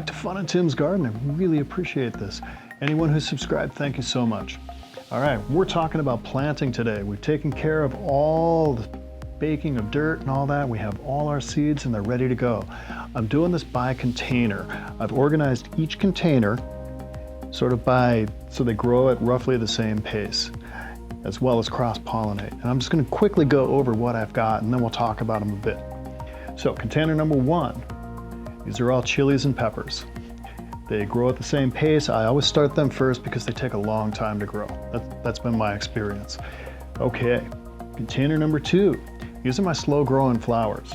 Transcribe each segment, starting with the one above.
back to Fun in Tim's Garden. I really appreciate this. Anyone who's subscribed, thank you so much. All right, we're talking about planting today. We've taken care of all the baking of dirt and all that. We have all our seeds and they're ready to go. I'm doing this by container. I've organized each container sort of so they grow at roughly the same pace, as well as cross-pollinate. And I'm just gonna quickly go over what I've got and then we'll talk about them a bit. So container number 1, these are all chilies and peppers. They grow at the same pace. I always start them first because they take a long time to grow. That's been my experience. Okay, container number 2. These are my slow growing flowers.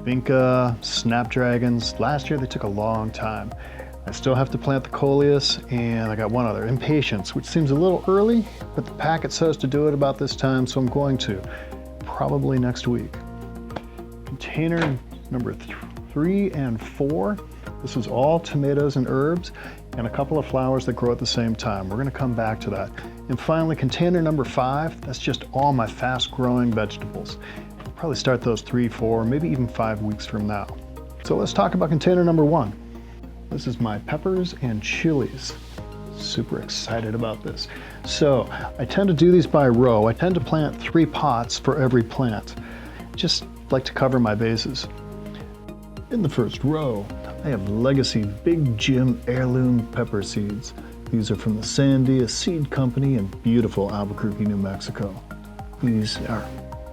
Vinca, snapdragons. Last year they took a long time. I still have to plant the coleus, and I got one other, impatiens, which seems a little early, but the packet says to do it about this time, so I'm going to, probably next week. Container number 3 and 4. This is all tomatoes and herbs and a couple of flowers that grow at the same time. We're gonna come back to that. And finally, container number 5, that's just all my fast growing vegetables. I'll probably start those 3, 4, maybe even 5 weeks from now. So let's talk about container number 1. This is my peppers and chilies. Super excited about this. So I tend to do these by row. I tend to plant 3 pots for every plant. Just like to cover my bases. In the first row, I have Legacy Big Jim heirloom pepper seeds. These are from the Sandia Seed Company in beautiful Albuquerque, New Mexico. These are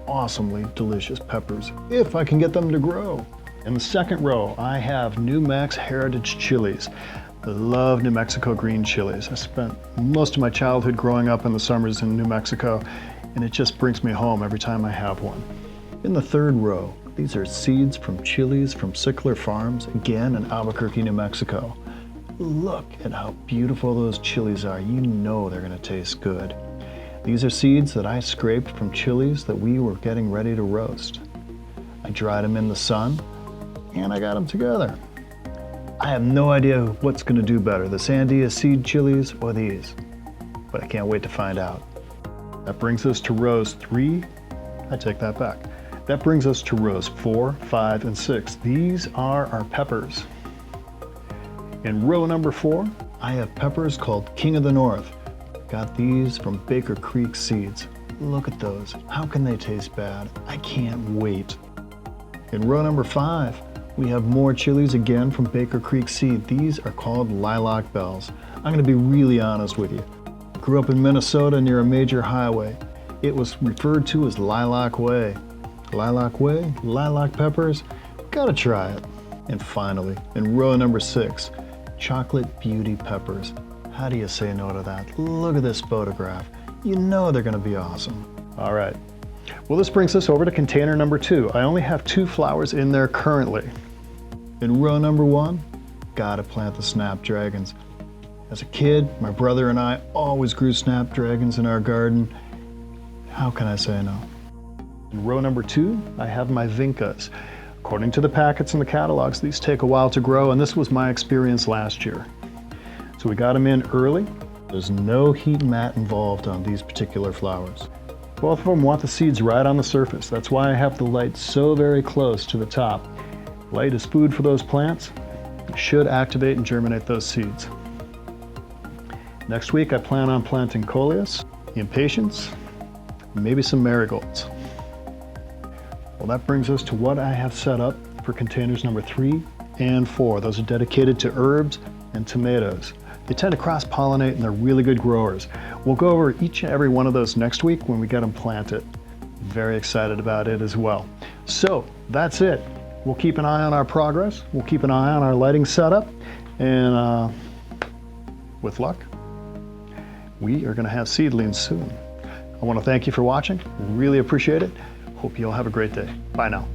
awesomely delicious peppers, if I can get them to grow. In the second row, I have New Mex Heritage chilies. I love New Mexico green chilies. I spent most of my childhood growing up in the summers in New Mexico, and it just brings me home every time I have one. In the third row, these are seeds from chilies from Sickler Farms, again in Albuquerque, New Mexico. Look at how beautiful those chilies are. You know they're gonna taste good. These are seeds that I scraped from chilies that we were getting ready to roast. I dried them in the sun, and I got them together. I have no idea what's gonna do better, the Sandia seed chilies or these, but I can't wait to find out. That brings us to rows 3, I take that back. That brings us to rows 4, 5, and 6. These are our peppers. In row number 4, I have peppers called King of the North. Got these from Baker Creek Seeds. Look at those, how can they taste bad? I can't wait. In row number 5, we have more chilies again from Baker Creek Seed. These are called Lilac Bells. I'm gonna be really honest with you. Grew up in Minnesota near a major highway. It was referred to as Lilac Way. Lilac Way, lilac peppers, gotta try it. And finally, in row number 6, Chocolate Beauty peppers. How do you say no to that? Look at this photograph. You know they're gonna be awesome. All right, well this brings us over to container number 2. I only have 2 flowers in there currently. In row number 1, gotta plant the snapdragons. As a kid, my brother and I always grew snapdragons in our garden. How can I say no? In row number 2, I have my vincas. According to the packets and the catalogs, these take a while to grow, and this was my experience last year. So we got them in early. There's no heat mat involved on these particular flowers. Both of them want the seeds right on the surface. That's why I have the light so very close to the top. Light is food for those plants. It should activate and germinate those seeds. Next week, I plan on planting coleus, impatiens, maybe some marigolds. Well, that brings us to what I have set up for containers number 3 and 4. Those are dedicated to herbs and tomatoes. They tend to cross-pollinate and they're really good growers. We'll go over each and every one of those next week when we get them planted. Very excited about it as well. So that's it. We'll keep an eye on our progress. We'll keep an eye on our lighting setup. And with luck, we are gonna have seedlings soon. I wanna thank you for watching. Really appreciate it. Hope you all have a great day. Bye now.